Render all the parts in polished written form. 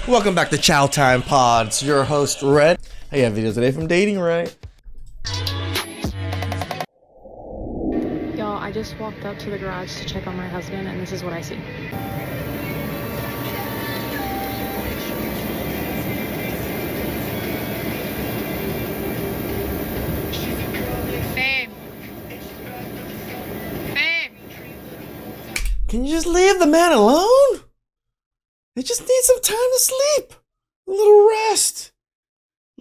Welcome back to Chow Time Pods. Your host, Red. I have videos today from datingwright. Y'all, I just walked up to the garage to check on my husband, and this is what I see. Babe. Babe. Can you just leave the man alone? They just need some time to sleep. A little rest.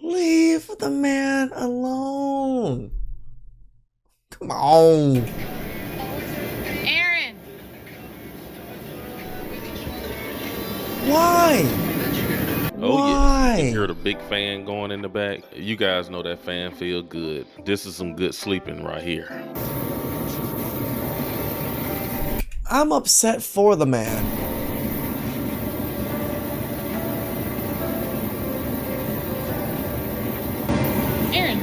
Leave the man alone. Come on. Aaron. Why? Oh Why? yeah, you hear the big fan going in the back. You guys know that fan feel good. This is some good sleeping right here. I'm upset for the man. Aaron.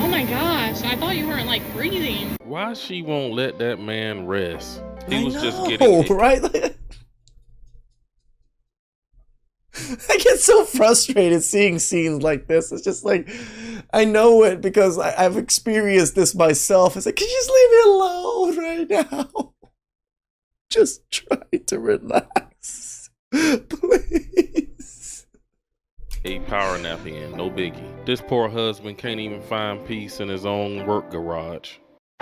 Oh my gosh, I thought you weren't like breathing. Why she won't let that man rest? He I was know, just getting right? I get so frustrated seeing scenes like this. It's just like, I know it because I've experienced this myself. It's like, can you just leave me alone right now? Just try to relax, please. a power nap in, no biggie. This poor husband can't even find peace in his own work garage.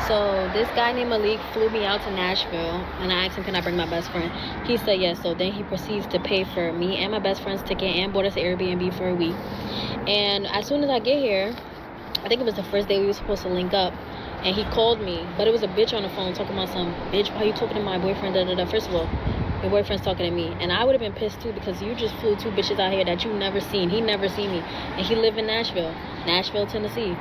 So this guy named Malik flew me out to Nashville, and I asked him, can I bring my best friend? He said yes. So then he proceeds to pay for me and my best friend's ticket and bought us an Airbnb for a week. And as soon as I get here, I think it was the first day we were supposed to link up, and he called me, but it was a bitch on the phone talking about some bitch. Why you talking to my boyfriend? Da, da, da. First of all, your boyfriend's talking to me, and I would have been pissed too because you just flew two bitches out here that you never seen. He never seen me, and he live in Nashville, Tennessee.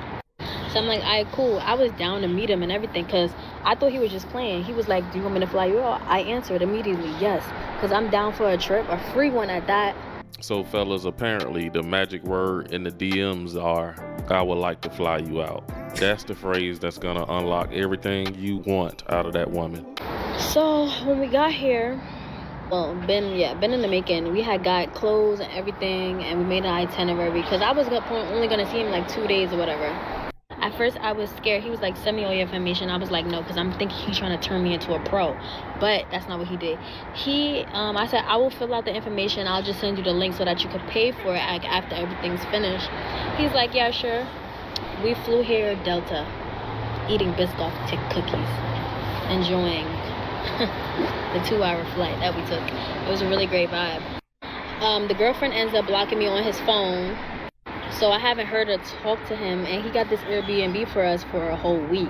So I'm like, all right, cool. I was down to meet him and everything because I thought he was just playing. He was like, do you want me to fly you out? I answered immediately, yes, because I'm down for a trip, a free one at that. So fellas, apparently the magic word in the DMs are, I would like to fly you out. That's the phrase that's gonna unlock everything you want out of that woman. So when we got here, well, been in the making. We had got clothes and everything, and we made an itinerary because I was only gonna see him like 2 days or whatever. At first, I was scared. He was like, send me all your information. I was like, no, because I'm thinking he's trying to turn me into a pro. But that's not what he did. I said, I will fill out the information. I'll just send you the link so that you can pay for it after everything's finished. He's like, yeah, sure. We flew here, Delta, eating Biscoff tick cookies, enjoying the 2-hour flight that we took. It was a really great vibe. The girlfriend ends up blocking me on his phone. So I haven't heard her talk to him, and he got this Airbnb for us for a whole week.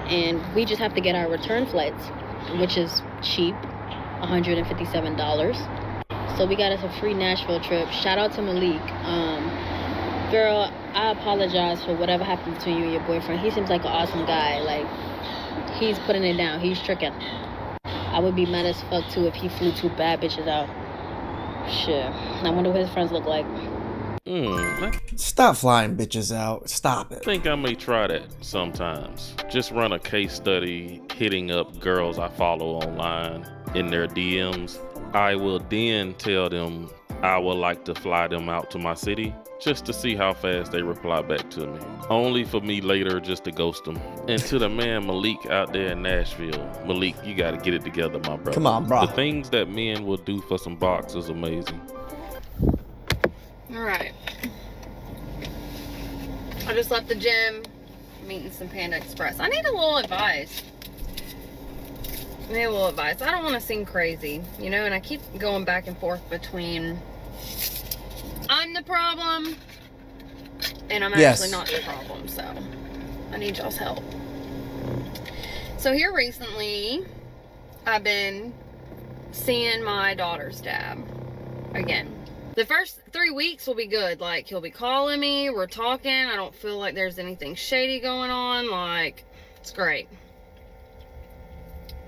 And we just have to get our return flights, which is cheap, $157. So we got us a free Nashville trip. Shout out to Malik. Girl, I apologize for whatever happened between you and your boyfriend. He seems like an awesome guy. Like, he's putting it down. He's tricking. I would be mad as fuck, too, if he flew two bad bitches out. Shit. I wonder what his friends look like. Stop flying bitches out. Stop it. I think I may try that sometimes. Just run a case study hitting up girls I follow online in their DMs. I will then tell them I would like to fly them out to my city just to see how fast they reply back to me. Only for me later just to ghost them. And to the man Malik out there in Nashville, Malik, you gotta get it together, my brother. Come on, bro. The things that men will do for some box is amazing. All right. I just left the gym, meeting some Panda Express. I need a little advice. I don't want to seem crazy, you know, and I keep going back and forth between I'm the problem and I'm actually not the problem, so I need y'all's help. So here recently, I've been seeing my daughter's dad again. The first 3 weeks will be good. Like, he'll be calling me, we're talking, I don't feel like there's anything shady going on. Like, it's great.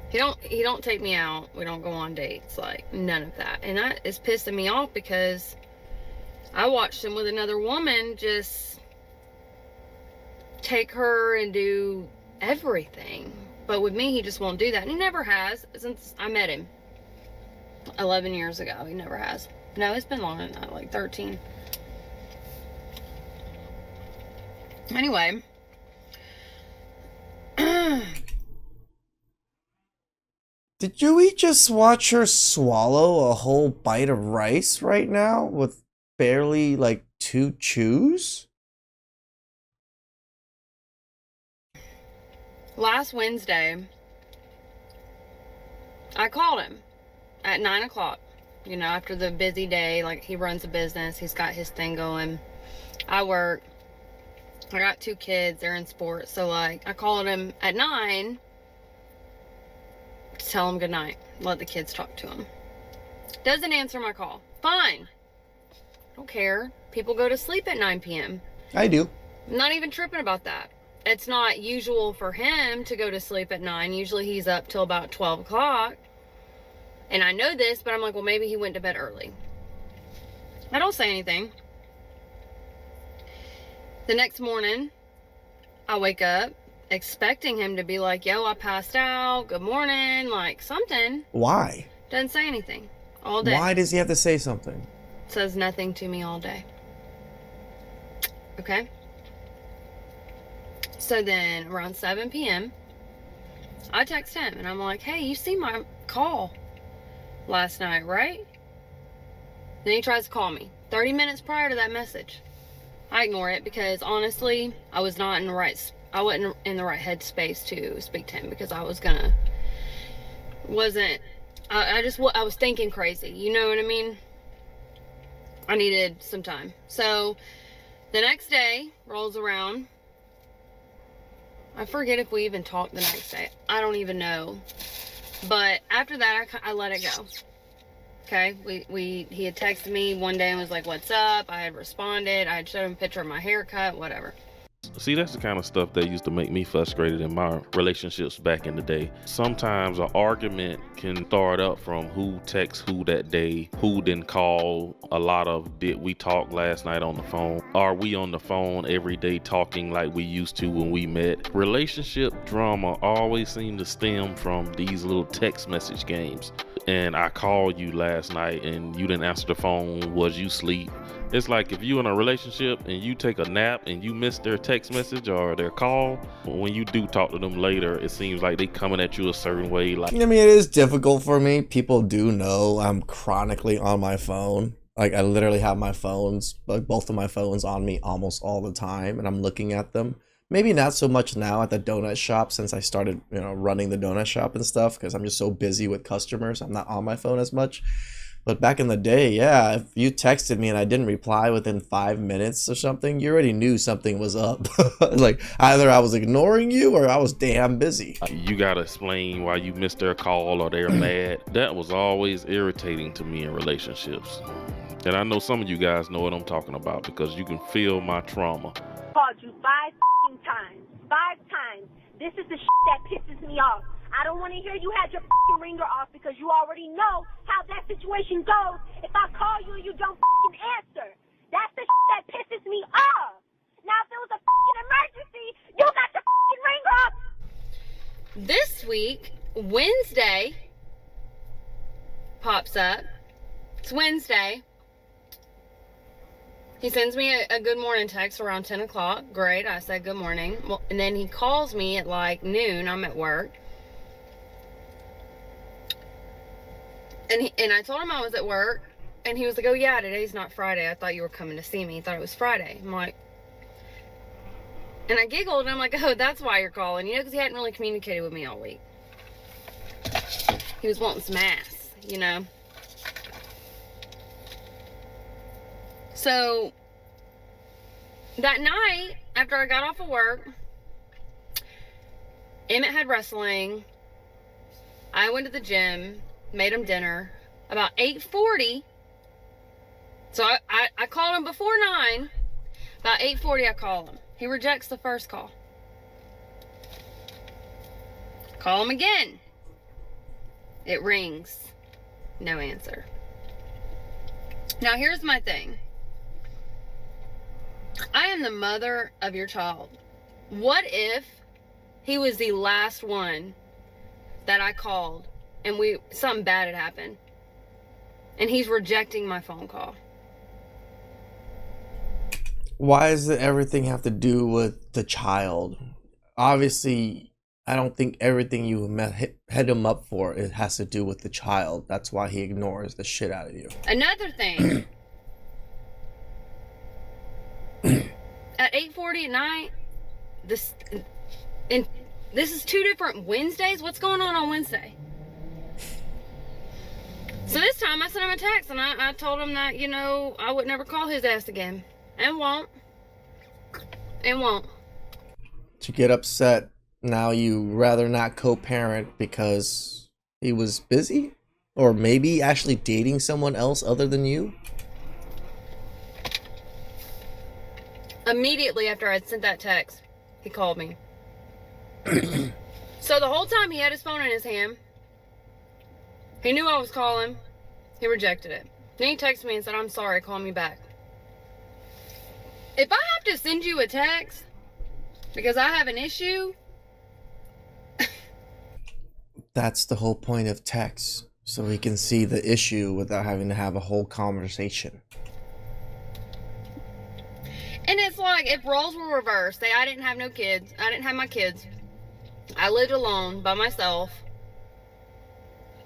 He don't take me out, we don't go on dates, like none of that. And that is pissing me off because I watched him with another woman just take her and do everything. But with me, he just won't do that, and he never has since I met him. 11 years ago. He never has. No, it's been longer than that, like 13. Anyway. Did you just watch her swallow a whole bite of rice right now with barely like 2 chews? Last Wednesday, I called him at 9 o'clock. You know, after the busy day, like he runs a business, he's got his thing going. I work. I got 2 kids, they're in sports. So like I called him at 9 to tell him good night. Let the kids talk to him. Doesn't answer my call. Fine. Don't care. People go to sleep at 9 p.m. I do. I'm not even tripping about that. It's not usual for him to go to sleep at 9. Usually he's up till about 12 o'clock. And I know this, but I'm like, well, maybe he went to bed early. I don't say anything. The next morning, I wake up expecting him to be like, yo, I passed out. Good morning. Like something. Why? Doesn't say anything all day. Why does he have to say something? Says nothing to me all day. Okay. So then around 7 p.m., I text him and I'm like, hey, you see my call last night, right? Then he tries to call me 30 minutes prior to that message. I ignore it because honestly, I wasn't in the right headspace to speak to him because I was thinking crazy. You know what I mean? I needed some time. So the next day rolls around. I forget if we even talked the next day. I don't even know. But after that, I let it go. Okay, he had texted me one day and was like, what's up? I had responded. I had showed him a picture of my haircut, whatever. See, that's the kind of stuff that used to make me frustrated in my relationships back in the day. Sometimes an argument can start up from who texts who that day, who didn't call, a lot of did we talk last night on the phone? Are we on the phone every day talking like we used to when we met? Relationship drama always seems to stem from these little text message games. And I called you last night and you didn't answer the phone. Was you asleep? It's like if you in a relationship and you take a nap and you miss their text message or their call, when you do talk to them later, it seems like they coming at you a certain way. Like, I mean, it is difficult for me. People do know I'm chronically on my phone. Like I literally have my phones, like both of my phones on me almost all the time, and I'm looking at them. Maybe not so much now at the donut shop since I started, running the donut shop and stuff because I'm just so busy with customers. I'm not on my phone as much. But back in the day, yeah, if you texted me and I didn't reply within 5 minutes or something, you already knew something was up. Like either I was ignoring you or I was damn busy. you gotta explain why you missed their call or they're mad. That was always irritating to me in relationships. And I know some of you guys know what I'm talking about because you can feel my trauma. Called you 5 times. 5 times. This is the that pisses me off. I don't want to hear you had your ringer off because you already know how that situation goes if I call you and you don't answer. That's the that pisses me off. Now, if there was a emergency, you got the ringer off. This week, Wednesday pops up. It's Wednesday. He sends me a good morning text around 10 o'clock. Great. I said good morning. Well, and then he calls me at like noon. I'm at work. And I told him I was at work. And he was like, oh yeah, today's not Friday. I thought you were coming to see me. He thought it was Friday. I'm like, and I giggled and I'm like, oh, that's why you're calling. Because he hadn't really communicated with me all week. He was wanting some ass, So, that night, after I got off of work, Emmett had wrestling. I went to the gym, made him dinner. About 8:40, so I called him before 9. About 8:40, I call him. He rejects the first call. Call him again. It rings. No answer. Now, here's my thing. I am the mother of your child. What if he was the last one that I called and something bad had happened? And he's rejecting my phone call. Why does everything have to do with the child? Obviously, I don't think everything you head him up for it has to do with the child. That's why he ignores the shit out of you. Another thing. At 8:40 at night, this is 2 different Wednesdays. What's going on Wednesday? So this time I sent him a text and I told him that, you know, I would never call his ass again. And won't. And won't. To get upset, now you rather not co-parent because he was busy? Or maybe actually dating someone else other than you? Immediately after I'd sent that text, he called me. So the whole time he had his phone in his hand. He knew I was calling. He rejected it. Then he texted me and said, I'm sorry, call me back. If I have to send you a text because I have an issue. That's the whole point of text. So we can see the issue without having to have a whole conversation. And it's like if roles were reversed. Say I didn't have no kids. I didn't have my kids. I lived alone by myself.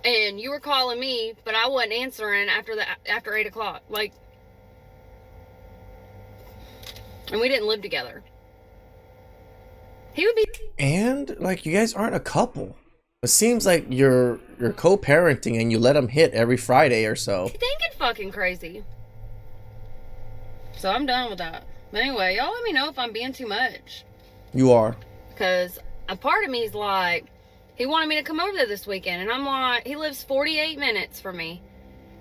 And you were calling me, but I wasn't answering after 8 o'clock. Like, and we didn't live together. He would be. And like you guys aren't a couple. It seems like you're co-parenting and you let him hit every Friday or so. Thinking fucking crazy. So I'm done with that. But anyway, y'all let me know if I'm being too much. You are. Because a part of me is like, he wanted me to come over there this weekend. And I'm like, he lives 48 minutes from me.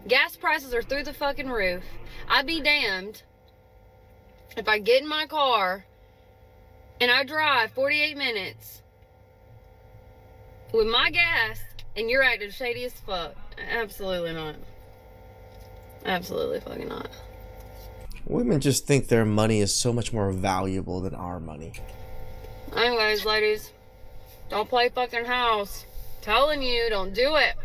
Gas prices are through the fucking roof. I'd be damned if I get in my car and I drive 48 minutes with my gas and you're acting shady as fuck. Absolutely not. Absolutely fucking not. Women just think their money is so much more valuable than our money. Anyways, ladies, don't play fucking house. Telling you, don't do it.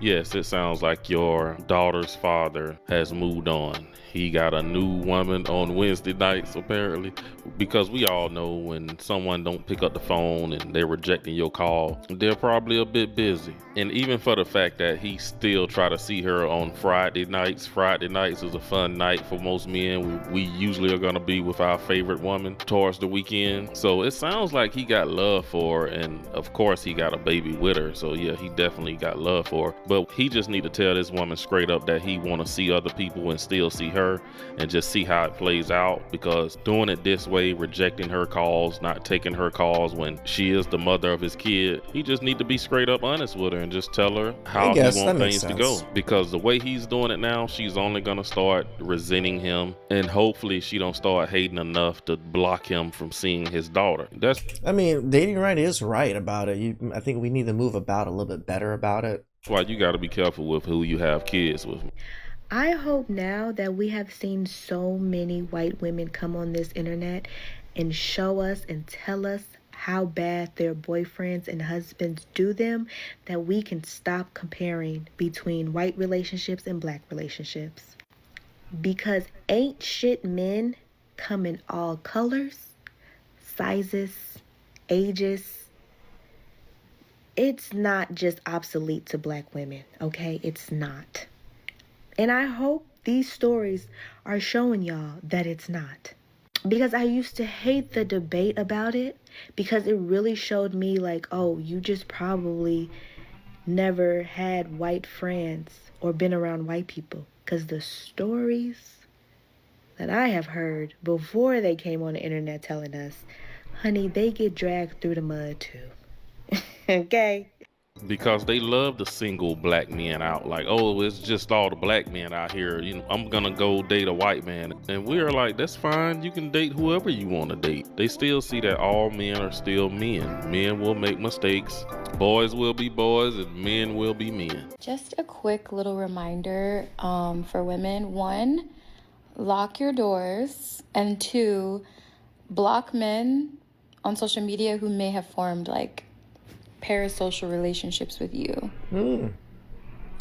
Yes, it sounds like your daughter's father has moved on. He got a new woman on Wednesday nights, apparently, because we all know when someone don't pick up the phone and they're rejecting your call, they're probably a bit busy. And even for the fact that he still try to see her on Friday nights is a fun night for most men. We usually are going to be with our favorite woman towards the weekend. So it sounds like he got love for her, and of course he got a baby with her. So yeah, he definitely got love for her. But he just need to tell this woman straight up that he want to see other people and still see her and just see how it plays out, because doing it this way, rejecting her calls, not taking her calls when she is the mother of his kid, he just need to be straight up honest with her and just tell her how he want things to go. Because the way he's doing it now, she's only gonna start resenting him, and hopefully she don't start hating enough to block him from seeing his daughter. I mean, datingwright is right about it. I think we need to move about a little bit better about it. That's why you got to be careful with who you have kids with. I hope now that we have seen so many white women come on this internet and show us and tell us how bad their boyfriends and husbands do them, that we can stop comparing between white relationships and black relationships. Because ain't shit men come in all colors, sizes, ages. It's not just obsolete to black women, okay? It's not. And I hope these stories are showing y'all that it's not. Because I used to hate the debate about it, because it really showed me like, oh, you just probably never had white friends or been around white people. Because the stories that I have heard before they came on the internet telling us, honey, they get dragged through the mud too. Okay? Because they love to single black men out, like, oh, it's just all the black men out here, you know, I'm gonna go date a white man. And we're like, that's fine, you can date whoever you want to date. They still see that all men are still men. Men will make mistakes, boys will be boys, and men will be men. Just a quick little reminder for women. 1, lock your doors, and 2, block men on social media who may have formed like parasocial relationships with you.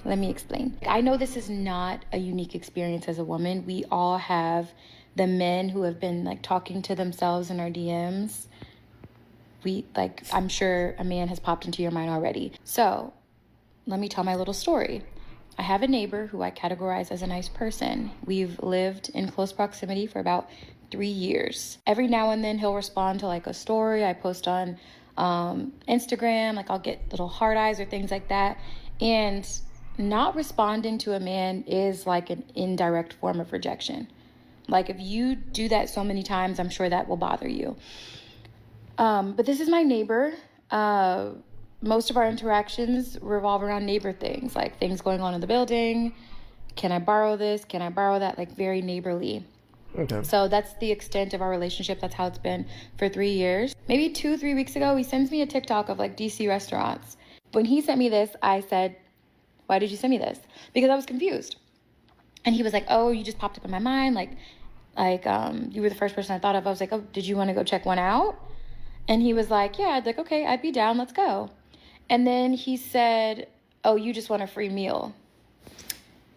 Let me explain. I know this is not a unique experience as a woman. We all have the men who have been like talking to themselves in our DMs. I'm sure a man has popped into your mind already. So let me tell my little story. I have a neighbor who I categorize as a nice person. We've lived in close proximity for about 3 years. Every now and then he'll respond to like a story I post on Instagram. Like I'll get little heart eyes or things like that. And not responding to a man is like an indirect form of rejection. Like if you do that so many times, I'm sure that will bother you. But this is my neighbor. Most of our interactions revolve around neighbor things, like things going on in the building. Can I borrow this? Can I borrow that? Like very neighborly. Okay. So that's the extent of our relationship. That's how it's been for 3 years. Maybe 2-3 weeks ago, he sends me a TikTok of like DC restaurants. When he sent me this, I said, why did you send me this? Because I was confused. And he was like, oh, you just popped up in my mind. Like, you were the first person I thought of. I was like, oh, did you want to go check one out? And he was like, yeah. I'd like, okay, I'd be down. Let's go. And then he said, oh, you just want a free meal.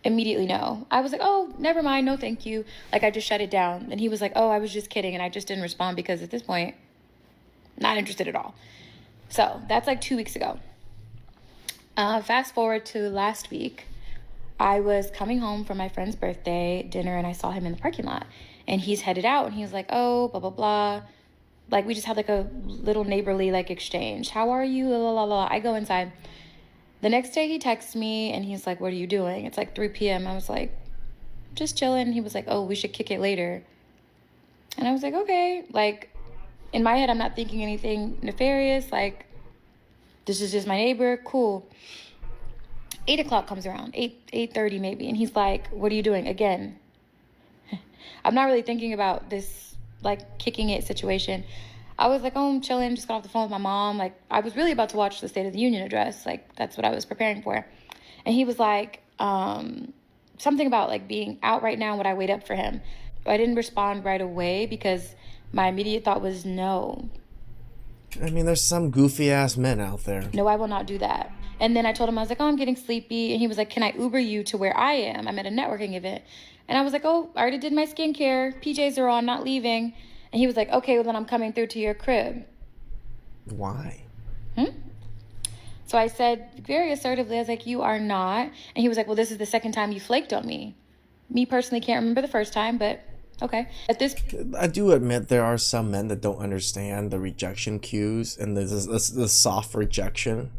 Immediately, no. I was like, oh, never mind. No, thank you. Like, I just shut it down. And he was like, oh, I was just kidding. And I just didn't respond because at this point, not interested at all. So that's like 2 weeks ago. Fast forward to last week, I was coming home from my friend's birthday dinner and I saw him in the parking lot and he's headed out and he was like, oh, blah, blah, blah. Like we just had like a little neighborly like exchange. How are you? La, la, la, la. I go inside. The next day he texts me and he's like, what are you doing? It's like 3 p.m. I was like, just chilling. He was like, oh, we should kick it later. And I was like, okay. Like in my head, I'm not thinking anything nefarious. Like, this is just my neighbor. Cool. 8 o'clock comes around, 8:30 maybe. And he's like, what are you doing? Again, I'm not really thinking about this, like, kicking it situation. I was like, oh, I'm chilling. Just got off the phone with my mom. Like, I was really about to watch the State of the Union address. Like, that's what I was preparing for. And he was like, something about, like, being out right now. Would I wait up for him? I didn't respond right away because my immediate thought was no. I mean, there's some goofy ass men out there. No, I will not do that. And then I told him, I was like, oh, I'm getting sleepy. And he was like, can I Uber you to where I am? I'm at a networking event. And I was like, oh, I already did my skincare. PJs are on, not leaving. And he was like, okay, well, then I'm coming through to your crib. Why? So I said very assertively, I was like, you are not. And he was like, well, this is the second time you flaked on me. Me personally can't remember the first time, but okay. I do admit there are some men that don't understand the rejection cues and the soft rejection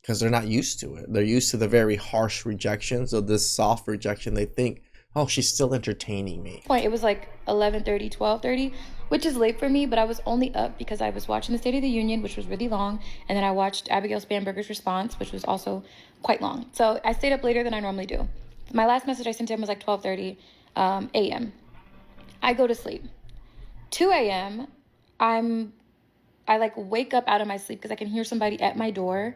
because they're not used to it. They're used to the very harsh rejection. So this soft rejection, they think, oh, she's still entertaining me. It was like 11:30, 12:30, which is late for me, but I was only up because I was watching the State of the Union, which was really long. And then I watched Abigail Spanberger's response, which was also quite long. So I stayed up later than I normally do. My last message I sent to him was like 12:30 a.m. I go to sleep. 2 a.m. I like wake up out of my sleep because I can hear somebody at my door,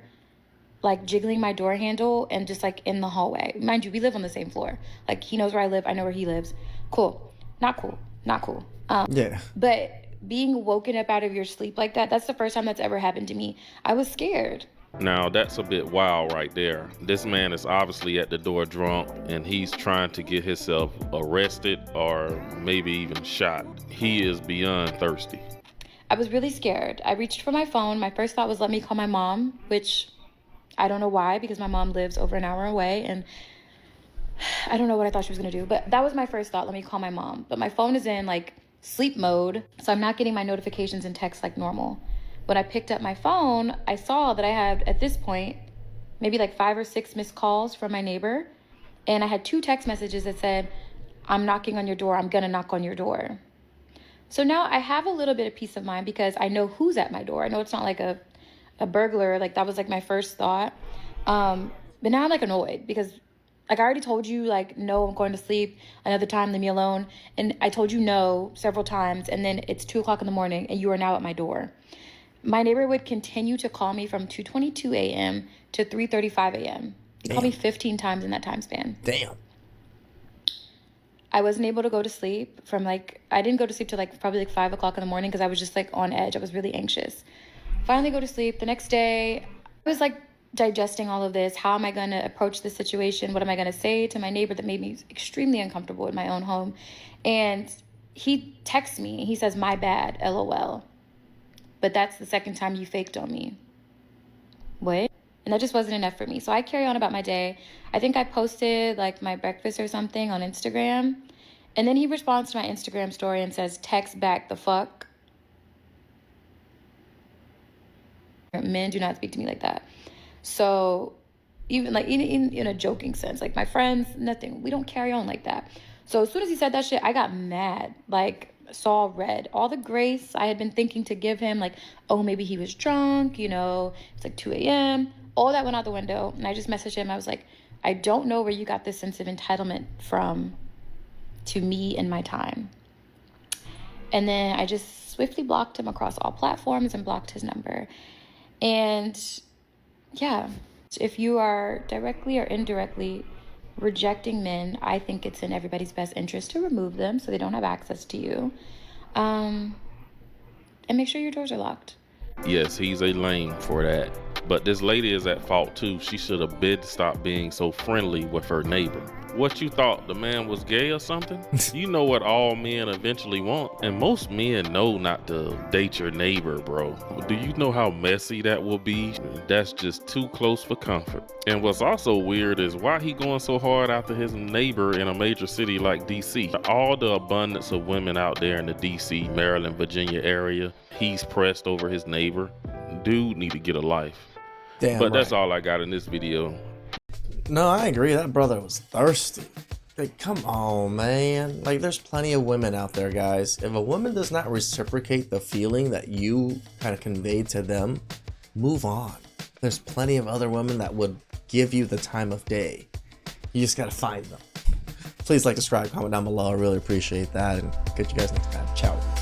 like jiggling my door handle and just like in the hallway. Mind you, we live on the same floor. Like he knows where I live. I know where he lives. Cool. Not cool. Not cool. Yeah. But being woken up out of your sleep like that, that's the first time that's ever happened to me. I was scared. Now, that's a bit wild right there. This man is obviously at the door drunk, and he's trying to get himself arrested or maybe even shot. He is beyond thirsty. I was really scared. I reached for my phone. My first thought was, let me call my mom, which I don't know why, because my mom lives over an hour away, and I don't know what I thought she was going to do. But that was my first thought, let me call my mom. But my phone is in, like, sleep mode, so I'm not getting my notifications and texts like normal. When I picked up my phone, I saw that I had, at this point, maybe like 5 or 6 missed calls from my neighbor. And I had 2 text messages that said, I'm knocking on your door. I'm going to knock on your door. So now I have a little bit of peace of mind because I know who's at my door. I know it's not like a burglar. Like that was like my first thought. But now I'm like annoyed because like I already told you, like, no, I'm going to sleep. Another time, leave me alone. And I told you no several times. And then it's 2 o'clock in the morning and you are now at my door. My neighbor would continue to call me from 2:22 a.m. to 3:35 a.m. He called me 15 times in that time span. Damn. I wasn't able to go to sleep from like, I didn't go to sleep till like probably like 5 o'clock in the morning because I was just like on edge. I was really anxious. Finally go to sleep. The next day, I was like digesting all of this. How am I going to approach this situation? What am I going to say to my neighbor that made me extremely uncomfortable in my own home? And he texts me. He says, "My bad, LOL. But that's the second time you faked on me." What? And that just wasn't enough for me. So I carry on about my day. I think I posted like my breakfast or something on Instagram. And then he responds to my Instagram story and says, "Text back the fuck." Men do not speak to me like that. So even like in a joking sense, like my friends, nothing. We don't carry on like that. So as soon as he said that shit, I got mad. Like, saw red. All the grace I had been thinking to give him, like, oh, maybe he was drunk, you know, it's like 2 a.m. All that went out the window. And I just messaged him. I was like, I don't know where you got this sense of entitlement from to me and my time. And then I just swiftly blocked him across all platforms and blocked his number. And yeah, if you are directly or indirectly rejecting men, I think it's in everybody's best interest to remove them so they don't have access to you. And make sure your doors are locked. Yes, he's a lame for that. But this lady is at fault too. She should have been stopped being so friendly with her neighbor. What you thought, the man was gay or something? You know what all men eventually want. And most men know not to date your neighbor, bro. Do you know how messy that will be? That's just too close for comfort. And what's also weird is why he going so hard after his neighbor in a major city like DC. All the abundance of women out there in the DC, Maryland, Virginia area, he's pressed over his neighbor. Dude need to get a life. Damn but right. That's all I got in this video. No, I agree. That brother was thirsty. Like, come on, man. Like, there's plenty of women out there, guys. If a woman does not reciprocate the feeling that you kind of conveyed to them, move on. There's plenty of other women that would give you the time of day. You just gotta find them. Please like, subscribe, comment down below. I really appreciate that. And catch you guys next time. Ciao.